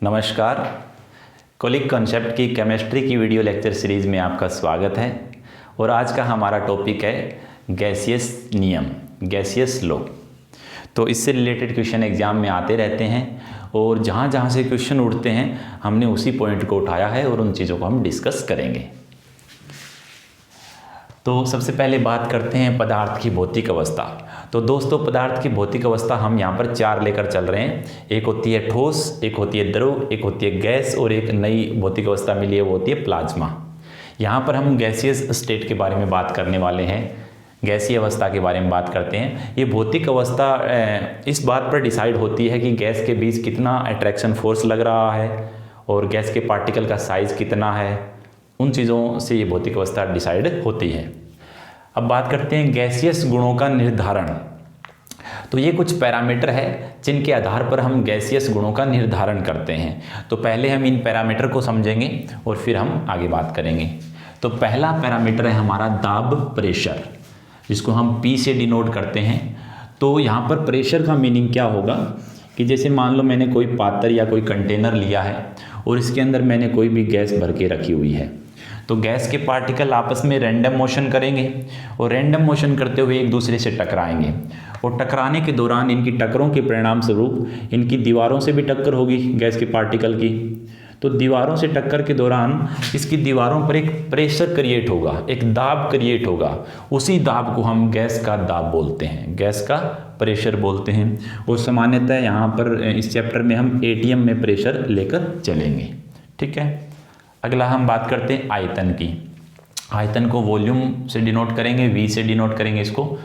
नमस्कार। Colic concept की chemistry की वीडियो लेक्चर सीरीज़ में आपका स्वागत है और आज का हमारा टॉपिक है गैसियस नियम, गैसियस लॉ। तो इससे रिलेटेड क्वेश्चन एग्जाम में आते रहते हैं और जहाँ जहाँ से क्वेश्चन उठते हैं हमने उसी पॉइंट को उठाया है और उन चीज़ों को हम डिस्कस करेंगे। तो सबसे पहले बात करते हैं पदार्थ की भौतिक अवस्था। तो दोस्तों, पदार्थ की भौतिक अवस्था हम यहाँ पर 4 लेकर चल रहे हैं। एक होती है ठोस, एक होती है द्रव, एक होती है गैस और एक नई भौतिक अवस्था मिली है वो होती है प्लाज्मा। यहाँ पर हम गैसियस स्टेट के बारे में बात करने वाले हैं, गैसीय अवस्था के बारे में बात करते हैं। ये भौतिक अवस्था इस बात पर डिसाइड होती है कि गैस के बीच कितना अट्रैक्शन फोर्स लग रहा है और गैस के पार्टिकल का साइज़ कितना है, उन चीज़ों से ये भौतिक अवस्था डिसाइड होती है। अब बात करते हैं गैसियस गुणों का निर्धारण। तो ये कुछ पैरामीटर है जिनके आधार पर हम गैसियस गुणों का निर्धारण करते हैं। तो पहले हम इन पैरामीटर को समझेंगे और फिर हम आगे बात करेंगे। तो पहला पैरामीटर है हमारा दाब प्रेशर, जिसको हम P से डिनोट करते हैं। तो यहाँ पर प्रेशर का मीनिंग क्या होगा कि जैसे मान लो मैंने कोई पात्र या कोई कंटेनर लिया है और इसके अंदर मैंने कोई भी गैस भर के रखी हुई है। तो गैस के पार्टिकल आपस में रैंडम मोशन करेंगे और रैंडम मोशन करते हुए एक दूसरे से टकराएंगे और टकराने के दौरान इनकी टक्करों के परिणाम स्वरूप इनकी दीवारों से भी टक्कर होगी गैस के पार्टिकल की। तो दीवारों से टक्कर के दौरान इसकी दीवारों पर एक प्रेशर क्रिएट होगा, एक दाब क्रिएट होगा। उसी दाब को हम गैस का दाब बोलते हैं, गैस का प्रेशर बोलते हैं। और सामान्यतः यहाँ पर इस चैप्टर में हम एटीएम में प्रेशर लेकर चलेंगे। ठीक है। अगला हम बात करते हैं आयतन की। आयतन को वॉल्यूम से डिनोट करेंगे, V से डिनोट करेंगे इसको।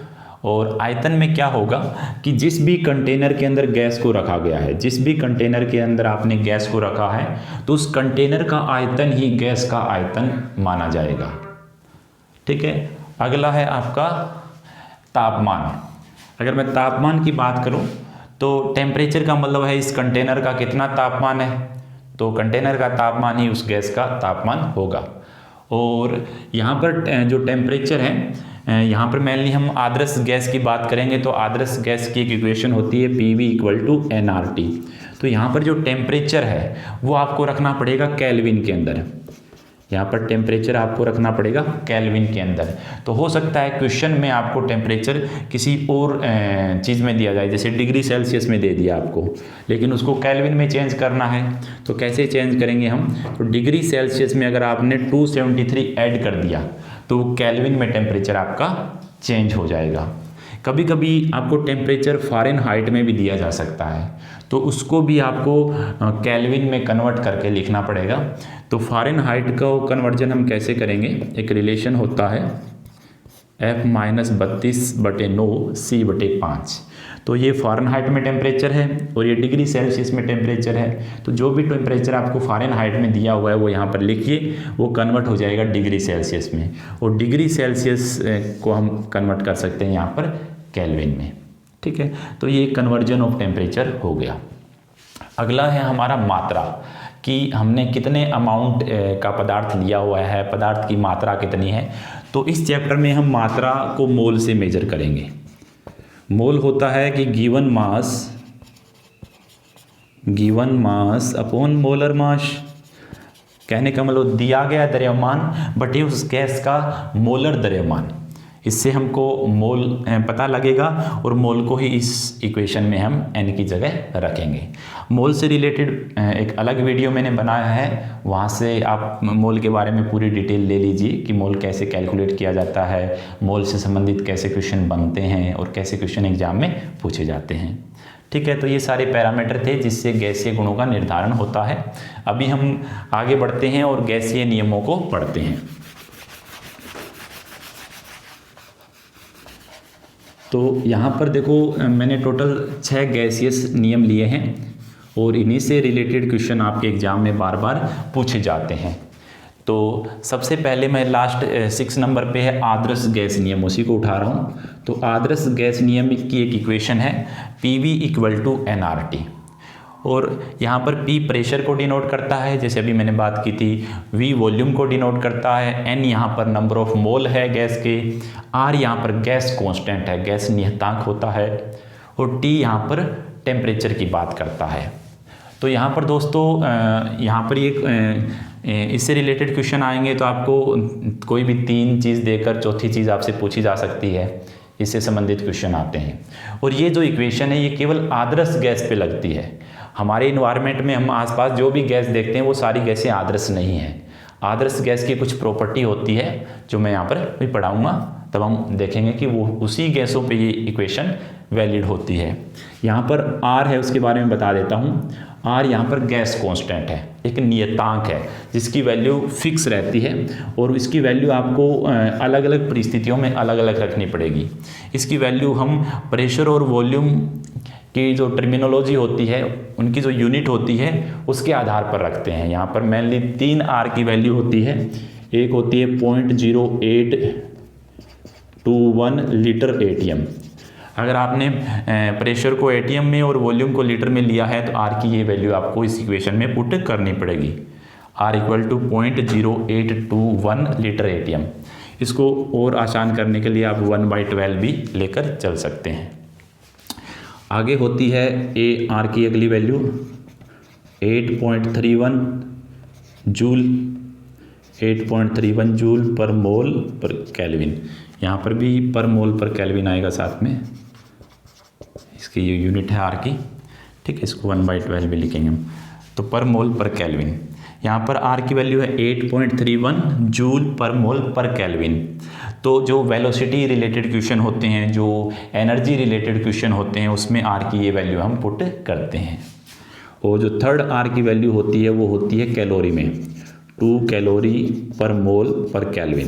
और आयतन में क्या होगा कि जिस भी कंटेनर के अंदर गैस को रखा गया है, जिस भी कंटेनर के अंदर आपने गैस को रखा है, तो उस कंटेनर का आयतन ही गैस का आयतन माना जाएगा। ठीक है। अगला है आपका तापमान। अगर मैं तापमान की बात करूं तो टेम्परेचर का मतलब है इस कंटेनर का कितना तापमान है, तो कंटेनर का तापमान ही उस गैस का तापमान होगा। और यहाँ पर जो टेम्परेचर है, यहाँ पर मेनली हम आदर्श गैस की बात करेंगे। तो आदर्श गैस की एक इक्वेशन होती है PV = nRT। तो यहाँ पर जो टेम्परेचर है वो आपको रखना पड़ेगा केल्विन के अंदर। यहाँ पर टेम्परेचर आपको रखना पड़ेगा केल्विन के अंदर। तो हो सकता है क्वेश्चन में आपको टेम्परेचर किसी और चीज़ में दिया जाए, जैसे डिग्री सेल्सियस में दे दिया आपको, लेकिन उसको केल्विन में चेंज करना है। तो कैसे चेंज करेंगे हम, तो डिग्री सेल्सियस में अगर आपने 273 ऐड कर दिया तो केल्विन में टेम्परेचर आपका चेंज हो जाएगा। कभी कभी आपको टेम्परेचर फ़ारेनहाइट में भी दिया जा सकता है, तो उसको भी आपको केल्विन में कन्वर्ट करके लिखना पड़ेगा। तो फ़ारेनहाइट का कन्वर्जन हम कैसे करेंगे, एक रिलेशन होता है F-32/9 C/5। तो ये फ़ारेनहाइट में टेम्परेचर है और ये डिग्री सेल्सियस में टेम्परेचर है। तो जो भी टेम्परेचर आपको फ़ारेनहाइट में दिया हुआ है वो यहाँ पर लिखिए, वो कन्वर्ट हो जाएगा डिग्री सेल्सियस में। और डिग्री सेल्सियस को हम कन्वर्ट कर सकते हैं यहाँ पर केल्विन में। ठीक है। तो ये कन्वर्जन ऑफ टेम्परेचर हो गया। अगला है हमारा मात्रा, कि हमने कितने अमाउंट का पदार्थ लिया हुआ है, पदार्थ की मात्रा कितनी है। तो इस चैप्टर में हम मात्रा को मोल से मेजर करेंगे। मोल होता है कि given mass upon molar mass. कहने का मतलब दिया गया द्रव्यमान बटे उस गैस का मोलर द्रव्यमान। इससे हमको मोल पता लगेगा और मोल को ही इस इक्वेशन में हम n की जगह रखेंगे। मोल से रिलेटेड एक अलग वीडियो मैंने बनाया है, वहाँ से आप मोल के बारे में पूरी डिटेल ले लीजिए कि मोल कैसे कैलकुलेट किया जाता है, मोल से संबंधित कैसे क्वेश्चन बनते हैं और कैसे क्वेश्चन एग्जाम में पूछे जाते हैं। ठीक है। तो ये सारे पैरामीटर थे जिससे गैसीय गुणों का निर्धारण होता है। अभी हम आगे बढ़ते हैं और गैसीय नियमों को पढ़ते हैं। तो यहाँ पर देखो, मैंने टोटल 6 गैसियस नियम लिए हैं और इन्हीं से रिलेटेड क्वेश्चन आपके एग्जाम में बार बार पूछे जाते हैं। तो सबसे पहले मैं लास्ट 6 नंबर पे है आदर्श गैस नियम, उसी को उठा रहा हूँ। तो आदर्श गैस नियम की एक इक्वेशन है PV = nRT। और यहाँ पर P प्रेशर को डिनोट करता है, जैसे अभी मैंने बात की थी। V वॉल्यूम को डिनोट करता है। N यहाँ पर नंबर ऑफ मोल है गैस के। R यहाँ पर गैस कांस्टेंट है, गैस नियतांक होता है। और T यहाँ पर टेम्परेचर की बात करता है। तो यहाँ पर दोस्तों यहाँ पर एक इससे रिलेटेड क्वेश्चन आएंगे तो आपको कोई भी 3 चीज़ देकर चौथी चीज़ आपसे पूछी जा सकती है, इससे संबंधित क्वेश्चन आते हैं। और ये जो इक्वेशन है ये केवल आदर्श गैस पे लगती है। हमारे इन्वायरमेंट में हम आसपास जो भी गैस देखते हैं वो सारी गैसें आदर्श नहीं हैं। आदर्श गैस की कुछ प्रॉपर्टी होती है जो मैं यहाँ पर भी पढ़ाऊँगा, तब हम देखेंगे कि वो उसी गैसों पे ये इक्वेशन वैलिड होती है। यहाँ पर R है, उसके बारे में बता देता हूँ। R यहाँ पर गैस कांस्टेंट है, एक नियतांक है जिसकी वैल्यू फिक्स रहती है और इसकी वैल्यू आपको अलग अलग परिस्थितियों में अलग अलग रखनी पड़ेगी। इसकी वैल्यू हम प्रेशर और वॉल्यूम की जो टर्मिनोलॉजी होती है, उनकी जो यूनिट होती है उसके आधार पर रखते हैं। यहाँ पर मेनली 3 R की वैल्यू होती है। एक होती है 0.0821 लीटर ATM। अगर आपने प्रेशर को ATM में और वॉल्यूम को लीटर में लिया है तो R की ये वैल्यू आपको इस इक्वेशन में पुट करनी पड़ेगी। R = 0.0821 litre ATM। इसको और आसान करने के लिए आप 1/12 भी लेकर चल सकते हैं। आगे होती है R की अगली वैल्यू 8.31 जूल, 8.31 जूल पर मोल पर केल्विन। यहाँ पर भी पर मोल पर केल्विन आएगा साथ में, इसकी ये यूनिट है R की, ठीक है। इसको 1/12 भी लिखेंगे हम, तो पर मोल पर केल्विन। यहाँ पर R की वैल्यू है 8.31 जूल पर मोल पर केल्विन। तो जो वेलोसिटी रिलेटेड क्वेश्चन होते हैं, जो एनर्जी रिलेटेड क्वेश्चन होते हैं, उसमें R की ये वैल्यू हम पुट करते हैं। और जो थर्ड R की वैल्यू होती है वो होती है कैलोरी में, 2 कैलोरी पर मोल पर केल्विन।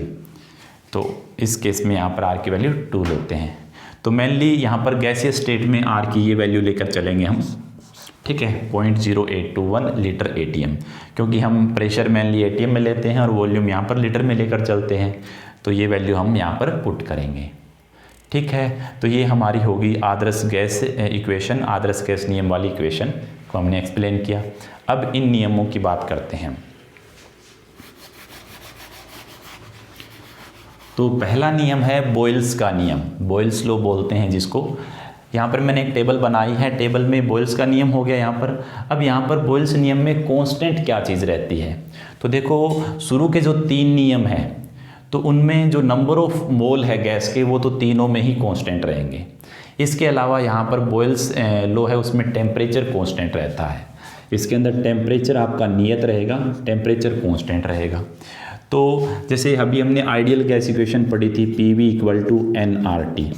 तो इस केस में यहाँ पर R की वैल्यू 2 लेते हैं। तो मेनली यहाँ पर गैसियस स्टेट में R की ये वैल्यू लेकर चलेंगे हम, ठीक है, 0.0821 लीटर ATM, क्योंकि हम प्रेशर मेनली ATM में लेते हैं और वॉल्यूम यहाँ पर लीटर में लेकर चलते हैं, तो ये वैल्यू हम यहाँ पर पुट करेंगे, ठीक है। तो ये हमारी होगी आदर्श गैस इक्वेशन, आदर्श गैस नियम वाली इक्वेशन को हमने एक्सप्लेन किया। अब इन नियमों की बात करते हैं। तो पहला नियम है बॉयल्स का नियम, बॉयल्स लॉ बोलते हैं जिसको। यहाँ पर मैंने एक टेबल बनाई है, टेबल में बॉयल्स का नियम हो गया यहाँ पर। अब यहाँ पर बॉयल्स नियम में कांस्टेंट क्या चीज़ रहती है, तो देखो शुरू के जो 3 नियम हैं तो उनमें जो नंबर ऑफ मोल है गैस के वो तो तीनों में ही कांस्टेंट रहेंगे। इसके अलावा यहाँ पर बॉयल्स लॉ है, उसमें टेम्परेचर कांस्टेंट रहता है। इसके अंदर टेम्परेचर आपका नियत रहेगा, टेम्परेचर कांस्टेंट रहेगा। तो जैसे अभी हमने आइडियल गैस इक्वेशन पढ़ी थी PV = nRT।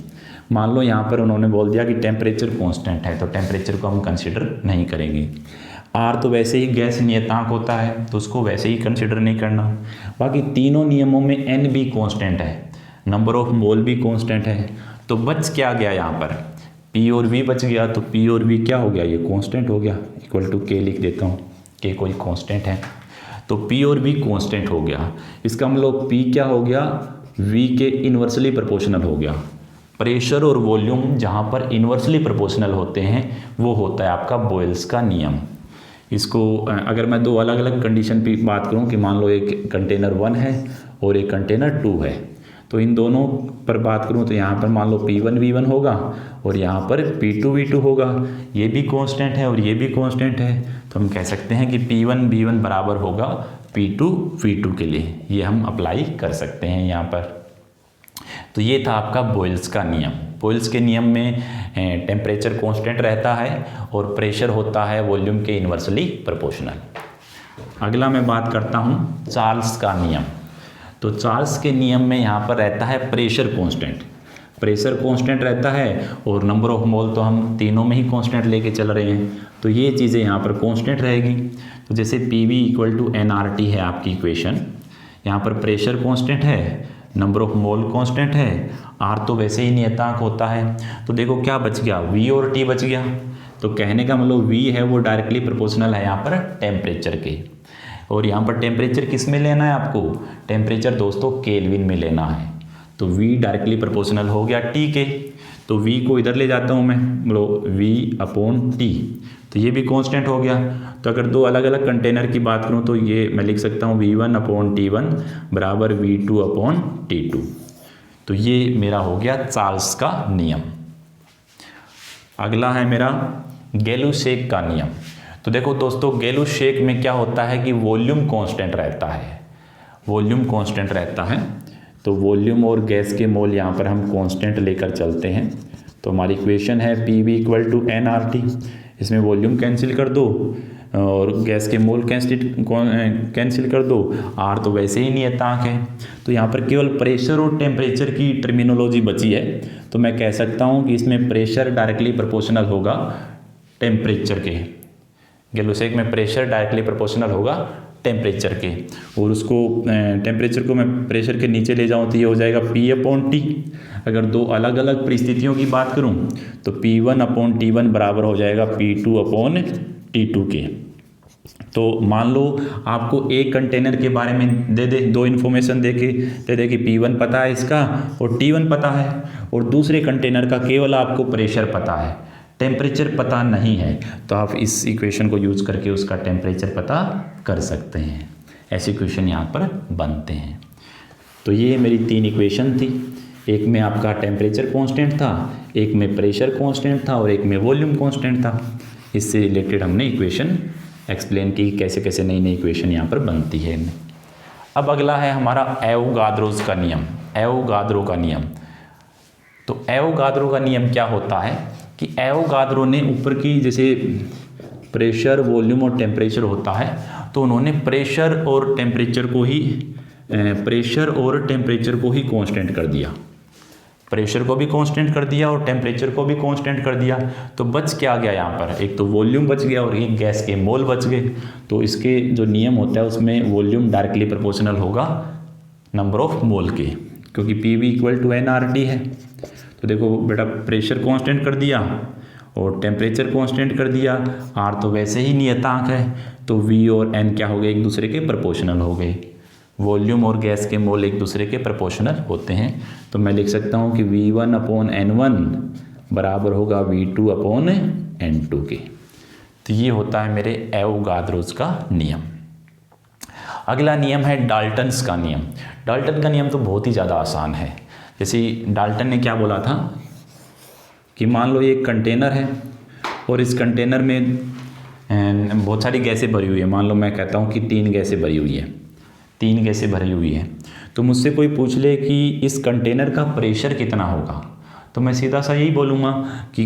मान लो यहाँ पर उन्होंने बोल दिया कि टेम्परेचर कांस्टेंट है, तो टेम्परेचर को हम कंसीडर नहीं करेंगे। R तो वैसे ही गैस नियतांक होता है तो उसको वैसे ही कंसीडर नहीं करना। बाकी तीनों नियमों में N भी कांस्टेंट है, नंबर ऑफ मोल भी कांस्टेंट है। तो बच क्या गया यहाँ पर, P और V बच गया। तो P और V क्या हो गया, ये कांस्टेंट हो गया, = K लिख देता हूँ, K कोई कांस्टेंट है। तो P और V कांस्टेंट हो गया। इसका मतलब P क्या हो गया, V के इन्वर्सली प्रोपोर्शनल हो गया। प्रेशर और वॉल्यूम जहाँ पर इन्वर्सली प्रोपोर्शनल होते हैं वो होता है आपका बॉयल्स का नियम। इसको अगर मैं 2 अलग अलग कंडीशन पे बात करूँ कि मान लो एक कंटेनर 1 है और एक कंटेनर 2 है, तो इन दोनों पर बात करूँ तो यहाँ पर मान लो P1 V1 होगा और यहाँ पर P2 V2 होगा। ये भी कांस्टेंट है और ये भी कांस्टेंट है, तो हम कह सकते हैं कि P1 V1 बराबर होगा P2 V2 के लिए। ये हम अप्लाई कर सकते हैं यहाँ पर। तो ये था आपका बॉयल्स का नियम। बॉयल्स के नियम में टेम्परेचर कांस्टेंट रहता है और प्रेशर होता है वॉल्यूम के इन्वर्सली प्रोपोर्शनल। अगला मैं बात करता हूँ चार्ल्स का नियम। तो चार्ल्स के नियम में यहाँ पर रहता है प्रेशर कांस्टेंट, प्रेशर कांस्टेंट रहता है और नंबर ऑफ मोल तो हम तीनों में ही कांस्टेंट लेके चल रहे हैं, तो ये चीज़ें यहाँ पर कांस्टेंट रहेगी। तो जैसे PV = nRT है आपकी इक्वेशन, यहाँ पर प्रेशर कांस्टेंट है, नंबर ऑफ मोल कांस्टेंट है, R तो वैसे ही नियतांक होता है। तो देखो क्या बच गया, V और T बच गया। तो कहने का मतलब V है वो डायरेक्टली प्रोपोर्शनल है यहाँ पर टेम्परेचर के, और यहाँ पर टेम्परेचर किस में लेना है आपको, टेम्परेचर दोस्तों केल्विन में लेना है। तो V डायरेक्टली प्रोपोर्शनल हो गया T के, तो V को इधर ले जाता हूँ मैं, मतलब V/T, तो ये भी कांस्टेंट हो गया। तो अगर 2 अलग अलग कंटेनर की बात करूँ तो ये मैं लिख सकता हूँ V1/T1 बराबर V2/T2। तो ये मेरा हो गया चार्ल्स का नियम। अगला है मेरा गैलुसेक का नियम। तो देखो दोस्तों, गैलू-शेक में क्या होता है कि वॉल्यूम कांस्टेंट रहता है, वॉल्यूम कांस्टेंट रहता है। तो वॉल्यूम और गैस के मोल यहाँ पर हम कांस्टेंट लेकर चलते हैं। तो हमारी इक्वेशन है PV = nRT। इसमें वॉल्यूम कैंसिल कर दो और गैस के मोल कैंसिल कर दो, आर तो वैसे ही नियतांक है। तो यहाँ पर केवल प्रेशर और टेम्परेचर की टर्मिनोलॉजी बची है। तो मैं कह सकता हूँ कि इसमें प्रेशर डायरेक्टली प्रोपोर्शनल होगा टेम्परेचर के, गैलू-शेक में प्रेशर डायरेक्टली प्रोपोर्शनल होगा टेम्परेचर के। और उसको टेम्परेचर को मैं प्रेशर के नीचे ले जाऊँ तो ये हो जाएगा P/T। अगर दो अलग अलग परिस्थितियों की बात करूँ तो P1/T1 बराबर हो जाएगा P2/T2 के। तो मान लो आपको एक कंटेनर के बारे में दे दे, दो इन्फॉर्मेशन दे दे कि P1 पता है इसका और T1 पता है, और दूसरे कंटेनर का केवल आपको प्रेशर पता है, टेम्परेचर पता नहीं है। तो आप इस इक्वेशन को यूज़ करके उसका टेम्परेचर पता कर सकते हैं। ऐसे इक्वेशन यहाँ पर बनते हैं। तो ये मेरी 3 इक्वेशन थी। एक में आपका टेम्परेचर कांस्टेंट था, एक में प्रेशर कांस्टेंट था और एक में वॉल्यूम कांस्टेंट था। इससे रिलेटेड हमने इक्वेशन एक्सप्लेन की, कैसे कैसे नई नई इक्वेशन यहाँ पर बनती है। अब अगला है हमारा एवोगाद्रोज का नियम, एवोगाद्रो का नियम। तो एवोगाद्रो का नियम क्या होता है कि एवोगाद्रो ने ऊपर की जैसे प्रेशर, वॉल्यूम और टेम्परेचर होता है, तो उन्होंने प्रेशर और टेम्परेचर को ही कांस्टेंट कर दिया, प्रेशर को भी कांस्टेंट कर दिया और टेम्परेचर को भी कांस्टेंट कर दिया। तो बच क्या गया यहाँ पर, एक तो वॉल्यूम बच गया और एक गैस के मोल बच गए। तो इसके जो नियम होता है उसमें वॉल्यूम डायरेक्टली प्रोपोर्शनल होगा नंबर ऑफ मोल के, क्योंकि PV = nRT है। तो देखो बेटा, प्रेशर कांस्टेंट कर दिया और टेम्परेचर कांस्टेंट कर दिया, R तो वैसे ही नियतांक है, तो V और N क्या हो गए, एक दूसरे के प्रोपोर्शनल हो गए। वॉल्यूम और गैस के मोल एक दूसरे के प्रोपोर्शनल होते हैं। तो मैं लिख सकता हूँ कि V1/N1 बराबर होगा V2/N2 के। तो ये होता है मेरे एवोगाद्रोज का नियम। अगला नियम है डाल्टन्स का नियम। डाल्टन का नियम तो बहुत ही ज़्यादा आसान है। जैसे डाल्टन ने क्या बोला था कि मान लो ये एक कंटेनर है और इस कंटेनर में बहुत सारी गैसें भरी हुई है। मान लो मैं कहता हूँ कि 3 गैसें भरी हुई है, 3 गैसें भरी हुई है। तो मुझसे कोई पूछ ले कि इस कंटेनर का प्रेशर कितना होगा, तो मैं सीधा सा यही बोलूँगा कि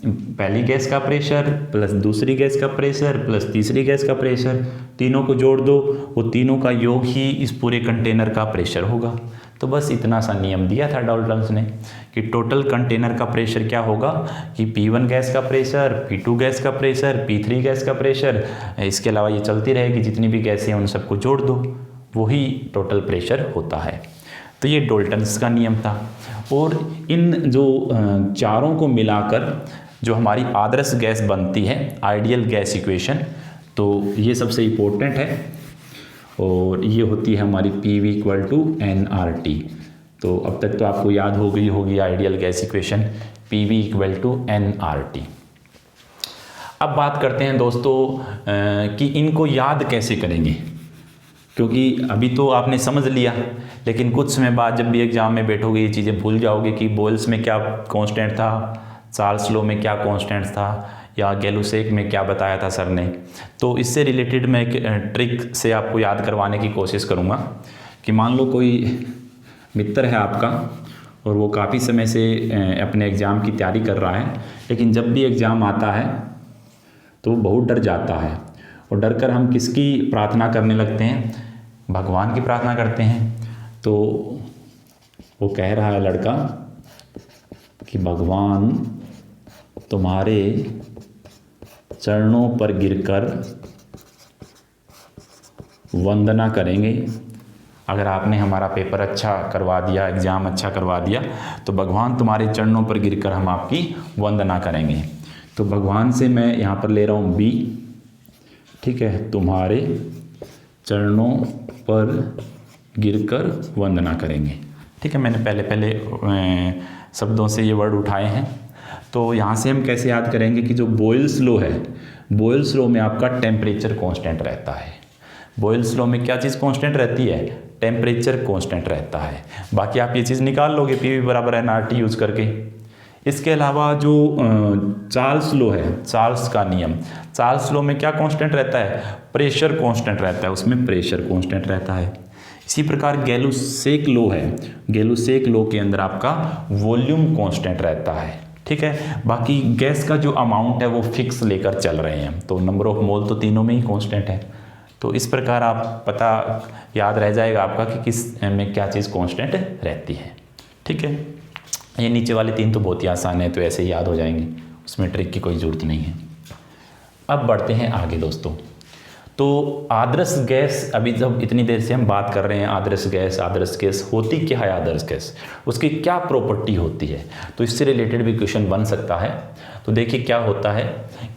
पहली गैस का प्रेशर प्लस दूसरी गैस का प्रेशर प्लस तीसरी गैस का प्रेशर, तीनों को जोड़ दो, वो तीनों का योग ही इस पूरे कंटेनर का प्रेशर होगा। तो बस इतना सा नियम दिया था डाल्टन्स ने कि टोटल कंटेनर का प्रेशर क्या होगा कि P1 गैस का प्रेशर, P2 गैस का प्रेशर, P3 गैस का प्रेशर, इसके अलावा ये चलती रहेगी, जितनी भी गैसें हैं उन सबको जोड़ दो, वही टोटल प्रेशर होता है। तो ये डाल्टन्स का नियम था। और इन जो चारों को मिलाकर जो हमारी आदर्श गैस बनती है, आइडियल गैस इक्वेशन, तो ये सबसे इम्पोर्टेंट है और ये होती है हमारी PV = nRT। तो अब तक तो आपको याद हो गई होगी ideal gas equation PV = nRT। अब बात करते हैं दोस्तों कि इनको याद कैसे करेंगे, क्योंकि अभी तो आपने समझ लिया, लेकिन कुछ समय बाद जब भी एग्जाम में बैठोगे ये चीज़ें भूल जाओगे कि बोयल्स में क्या कांस्टेंट था, चार्ल्स लॉ में क्या कांस्टेंट था, या गैलू-शेक में क्या बताया था सर ने। तो इससे रिलेटेड मैं एक ट्रिक से आपको याद करवाने की कोशिश करूँगा कि मान लो कोई मित्र है आपका और वो काफ़ी समय से अपने एग्ज़ाम की तैयारी कर रहा है, लेकिन जब भी एग्ज़ाम आता है तो वो बहुत डर जाता है। और डर कर हम किसकी प्रार्थना करने लगते हैं, भगवान की प्रार्थना करते हैं। तो वो कह रहा है लड़का कि भगवान तुम्हारे चरणों पर गिरकर वंदना करेंगे। अगर आपने हमारा पेपर अच्छा करवा दिया, एग्ज़ाम अच्छा करवा दिया, तो भगवान तुम्हारे चरणों पर गिरकर हम आपकी वंदना करेंगे। तो भगवान से मैं यहाँ पर ले रहा हूँ B, ठीक है, तुम्हारे चरणों पर गिरकर वंदना करेंगे। ठीक है, मैंने पहले शब्दों से ये वर्ड उठाए हैं। तो यहाँ से हम कैसे याद करेंगे कि जो बॉयल्स लॉ है, बॉयल्स लॉ में आपका टेम्परेचर कांस्टेंट रहता है। बॉयल्स लॉ में क्या चीज़ कांस्टेंट रहती है, टेम्परेचर कांस्टेंट रहता है। बाकी आप ये चीज़ निकाल लोगे PV = nRT यूज़ करके। इसके अलावा जो चार्ल्स लॉ है, चार्ल्स का नियम, चार्ल्स लॉ में क्या कांस्टेंट रहता है? प्रेशर कांस्टेंट रहता है, उसमें प्रेशर कांस्टेंट रहता है। इसी प्रकार गैलुसेक लॉ है, गैलुसेक लॉ के अंदर आपका वॉल्यूम कांस्टेंट रहता है। ठीक है, बाकी गैस का जो अमाउंट है वो फिक्स लेकर चल रहे हैं, तो नंबर ऑफ मोल तो तीनों में ही कांस्टेंट है। तो इस प्रकार आप पता याद रह जाएगा आपका कि किस में क्या चीज़ कांस्टेंट रहती है। ठीक है, ये नीचे वाले तीन तो बहुत ही आसान है, तो ऐसे ही याद हो जाएंगे, उसमें ट्रिक की कोई ज़रूरत नहीं है। अब बढ़ते हैं आगे दोस्तों। तो आदर्श गैस, अभी जब इतनी देर से हम बात कर रहे हैं आदर्श गैस होती क्या है? आदर्श गैस उसकी क्या प्रॉपर्टी होती है? तो इससे रिलेटेड भी क्वेश्चन बन सकता है। तो देखिए क्या होता है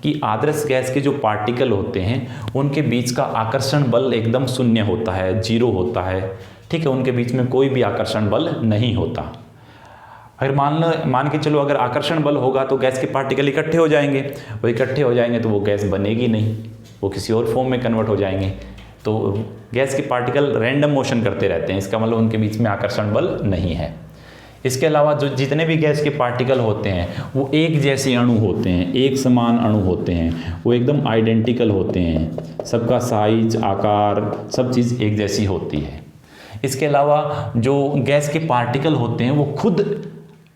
कि आदर्श गैस के जो पार्टिकल होते हैं उनके बीच का आकर्षण बल एकदम शून्य होता है, जीरो होता है। ठीक है, उनके बीच में कोई भी आकर्षण बल नहीं होता। अगर मान के चलो अगर आकर्षण बल होगा तो गैस के पार्टिकल इकट्ठे हो जाएंगे, वो इकट्ठे हो जाएंगे तो वो गैस बनेगी नहीं, वो किसी और फॉर्म में कन्वर्ट हो जाएंगे। तो गैस के पार्टिकल रैंडम मोशन करते रहते हैं, इसका मतलब उनके बीच में आकर्षण बल नहीं है। इसके अलावा जो जितने भी गैस के पार्टिकल होते हैं वो एक जैसे अणु होते हैं, एक समान अणु होते हैं, वो एकदम आइडेंटिकल होते हैं, सबका साइज, आकार, सब चीज़ एक जैसी होती है। इसके अलावा जो गैस के पार्टिकल होते हैं वो खुद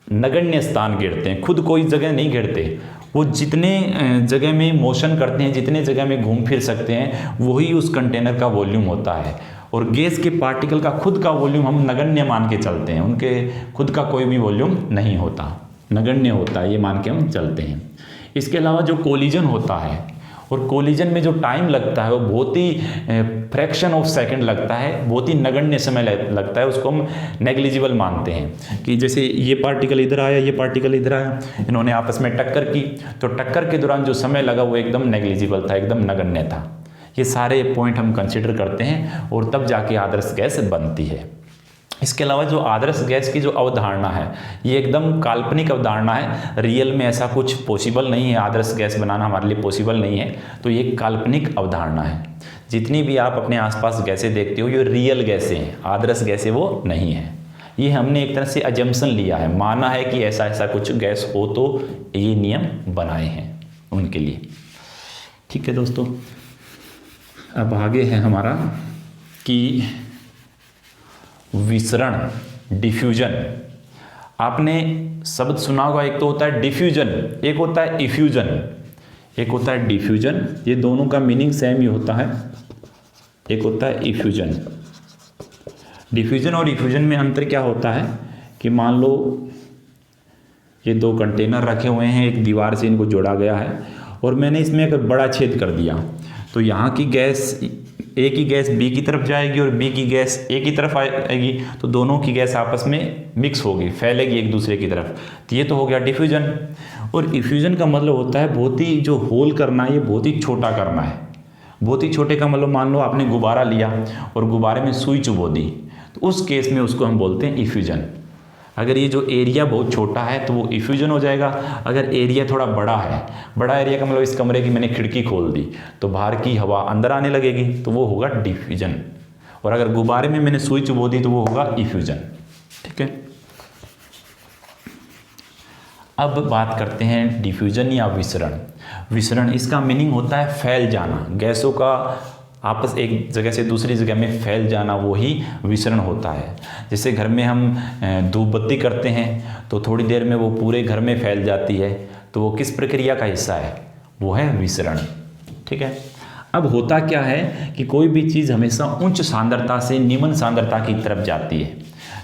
नगण्य स्थान घेरते हैं, खुद कोई जगह नहीं घेरते, वो जितने जगह में मोशन करते हैं, जितने जगह में घूम फिर सकते हैं, वही उस कंटेनर का वॉल्यूम होता है। और गैस के पार्टिकल का खुद का वॉल्यूम हम नगण्य मान के चलते हैं, उनके खुद का कोई भी वॉल्यूम नहीं होता, नगण्य होता है, ये मान के हम चलते हैं। इसके अलावा जो कोलिजन होता है, और कोलिजन में जो टाइम लगता है वो बहुत ही फ्रैक्शन ऑफ सेकंड लगता है, बहुत ही नगण्य समय लगता है, उसको हम नेग्लिजिबल मानते हैं। कि जैसे ये पार्टिकल इधर आया, ये पार्टिकल इधर आया, इन्होंने आपस में टक्कर की, तो टक्कर के दौरान जो समय लगा वो एकदम नेग्लिजिबल था, एकदम नगण्य था। ये सारे पॉइंट हम कंसिडर करते हैं और तब जाके आदर्श गैस बनती है। इसके अलावा जो आदर्श गैस की जो अवधारणा है ये एकदम काल्पनिक अवधारणा है, रियल में ऐसा कुछ पॉसिबल नहीं है, आदर्श गैस बनाना हमारे लिए पॉसिबल नहीं है, तो ये काल्पनिक अवधारणा है। जितनी भी आप अपने आसपास गैसें देखते हो ये रियल गैसें हैं, आदर्श गैसें वो नहीं है। ये हमने एक तरह से अजम्पशन लिया है, माना है कि ऐसा ऐसा कुछ गैस हो तो ये नियम बनाए हैं उनके लिए। ठीक है दोस्तों, अब आगे है हमारा कि विसरण, डिफ्यूजन। आपने शब्द सुना होगा, एक तो होता है डिफ्यूजन, एक होता है इफ्यूजन, एक होता है डिफ्यूजन। ये दोनों का मीनिंग सेम ही होता है, एक होता है इफ्यूजन। डिफ्यूजन और इफ्यूजन में अंतर क्या होता है कि मान लो ये दो कंटेनर रखे हुए हैं, एक दीवार से इनको जोड़ा गया है और मैंने इसमें एक बड़ा छेद कर दिया, तो यहाँ की गैस, ए की गैस बी की तरफ जाएगी और बी की गैस ए की तरफ आएगी, तो दोनों की गैस आपस में मिक्स होगी, फैलेगी एक दूसरे की तरफ, तो ये तो हो गया डिफ्यूजन। और इफ्यूजन का मतलब होता है बहुत ही जो होल करना है, ये बहुत ही छोटा करना है। बहुत ही छोटे का मतलब मान लो आपने गुब्बारा लिया और गुब्बारे में सुई चुभो दी, तो उस केस में उसको हम बोलते हैं इफ्यूजन। अगर ये जो एरिया बहुत छोटा है तो वो इफ्यूजन हो जाएगा। अगर एरिया थोड़ा बड़ा है, बड़ा एरिया का मतलब इस कमरे की मैंने खिड़की खोल दी तो बाहर की हवा अंदर आने लगेगी, तो वो होगा डिफ्यूजन। और अगर गुब्बारे में मैंने सुई चुभो दी तो वो होगा इफ्यूजन। ठीक है, अब बात करते हैं डिफ्यूजन या विसरण। विसरण, इसका मीनिंग होता है फैल जाना, गैसों का आपस एक जगह से दूसरी जगह में फैल जाना, वो ही विसरण होता है। जैसे घर में हम धूप बत्ती करते हैं तो थोड़ी देर में वो पूरे घर में फैल जाती है, तो वो किस प्रक्रिया का हिस्सा है? वो है विसरण। ठीक है, अब होता क्या है कि कोई भी चीज़ हमेशा उच्च सांद्रता से निम्न सांद्रता की तरफ जाती है,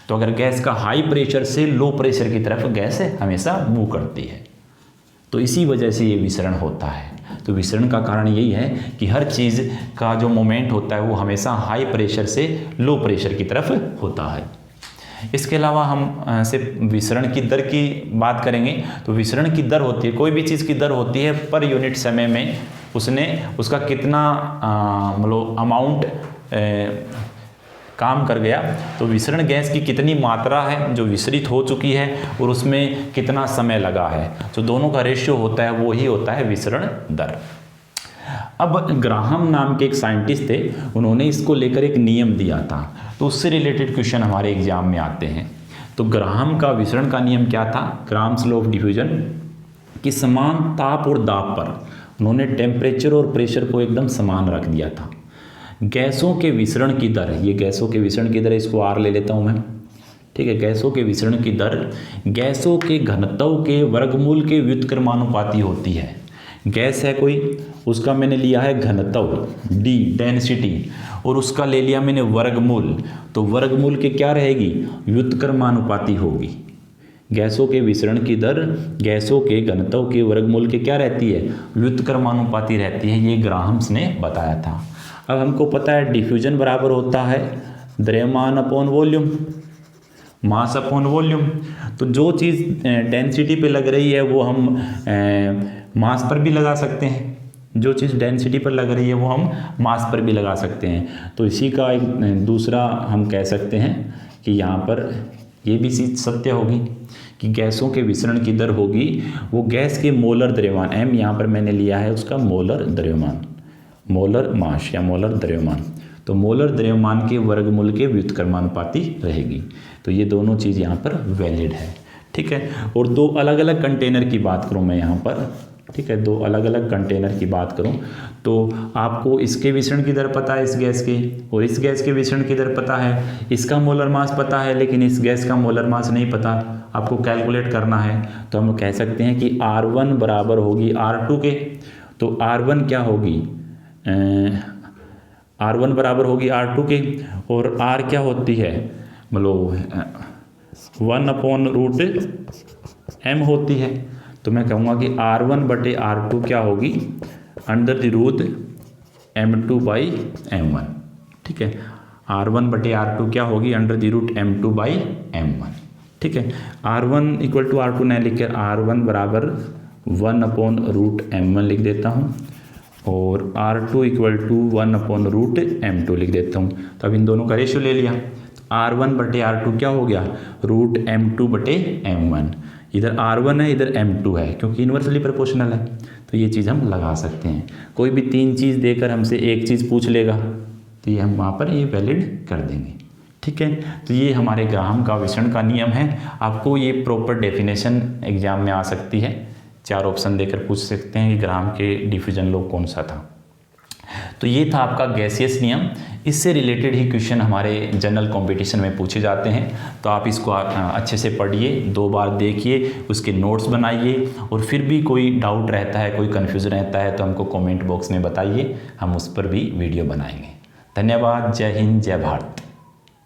तो अगर गैस का हाई प्रेशर से लो प्रेशर की तरफ गैस हमेशा मूव करती है, तो इसी वजह से ये विसरण होता है। तो विसरण का कारण यही है कि हर चीज़ का जो मोमेंट होता है वो हमेशा हाई प्रेशर से लो प्रेशर की तरफ होता है। इसके अलावा हम सिर्फ विसरण की दर की बात करेंगे, तो विसरण की दर होती है, कोई भी चीज़ की दर होती है पर यूनिट समय में उसका कितना मतलब अमाउंट काम कर गया, तो विसरण गैस की कितनी मात्रा है जो विसरित हो चुकी है और उसमें कितना समय लगा है, तो दोनों का रेशियो होता है, वो ही होता है विसरण दर। अब ग्राहम नाम के एक साइंटिस्ट थे, उन्होंने इसको लेकर एक नियम दिया था, तो उससे रिलेटेड क्वेश्चन हमारे एग्जाम में आते हैं। तो ग्राहम का विसरण का नियम क्या था, ग्राम्स लॉ ऑफ डिफ्यूजन, कि समान ताप और दाब पर उन्होंने टेम्परेचर और प्रेशर को एकदम समान रख दिया था। गैसों के विसरण की दर, ये गैसों के विसरण की दर, इसको आर ले लेता हूँ मैं, ठीक है। गैसों के विसरण की दर गैसों के घनत्व के वर्गमूल के व्युत्क्रमानुपाती होती है। गैस है कोई, उसका मैंने लिया है घनत्व डी, डेंसिटी, और उसका ले लिया मैंने वर्गमूल, तो वर्गमूल के क्या रहेगी, व्युत्क्रमानुपाती होगी। गैसों के विसरण की दर गैसों के घनत्व के वर्गमूल के क्या रहती है, व्युत्क्रमानुपाती रहती है, ये ग्राहम्स ने बताया था। अब हमको पता है डिफ्यूजन बराबर होता है द्रव्यमान upon volume, mass upon volume. तो जो चीज़ डेंसिटी पे लग रही है वो हम मास पर भी लगा सकते हैं, जो चीज़ डेंसिटी पर लग रही है वो हम मास पर भी लगा सकते हैं। तो इसी का एक दूसरा हम कह सकते हैं कि यहाँ पर ये भी चीज़ सत्य होगी कि गैसों के विसरण की दर होगी वो गैस के मोलर द्रव्यमान, एम यहाँ पर मैंने लिया है उसका मोलर द्रव्यमान, मोलर मास या मोलर द्रव्यमान, तो मोलर द्रव्यमान के वर्गमूल के व्युत्क्रमानुपाती रहेगी। तो ये दोनों चीज़ यहाँ पर वैलिड है, ठीक है। और दो अलग अलग कंटेनर की बात करूँ मैं यहाँ पर, ठीक है, दो अलग अलग कंटेनर की बात करूँ तो आपको इसके विसरण की दर पता है इस गैस की, और इस गैस के विसरण की दर पता है, इसका मोलर मास पता है लेकिन इस गैस का मोलर मास नहीं पता, आपको कैलकुलेट करना है। तो हम कह सकते हैं कि R1 बराबर होगी R2 के, तो R1 क्या होगी, R1 बराबर होगी R2 के, और R क्या होती है, मतलब 1/√m होती है। तो मैं कहूँगा कि R1 बटे R2 क्या होगी, अंडर द रूट m2/m1, ठीक है। R1 बटे R2 क्या होगी, अंडर द रूट m2/m1, ठीक है। R1 इक्वल टू R2 नहीं लिख कर R1 बराबर 1/√m1 लिख देता हूँ, और R2 इक्वल टू 1/√m2 लिख देता हूँ। तो अब इन दोनों का रेशियो ले लिया, R1 बटे R2 क्या हो गया, √m2/m1, इधर R1 है इधर m2 है क्योंकि इन्वर्सली प्रोपोर्शनल है, तो ये चीज़ हम लगा सकते हैं। कोई भी तीन चीज़ देकर हमसे एक चीज़ पूछ लेगा तो ये हम वहाँ पर ये वैलिड कर देंगे, ठीक है। तो ये हमारे ग्राहम का विसरण का नियम है। आपको ये प्रॉपर डेफिनेशन एग्जाम में आ सकती है, 4 ऑप्शन देकर पूछ सकते हैं कि ग्राहम के डिफ्यूजन लॉ कौन सा था। तो ये था आपका गैसियस नियम। इससे रिलेटेड ही क्वेश्चन हमारे जनरल कंपटीशन में पूछे जाते हैं, तो आप इसको अच्छे से पढ़िए, 2 बार देखिए, उसके नोट्स बनाइए, और फिर भी कोई डाउट रहता है, कोई कन्फ्यूज़न रहता है तो हमको कमेंट बॉक्स में बताइए, हम उस पर भी वीडियो बनाएंगे। धन्यवाद। जय हिंद, जय भारत।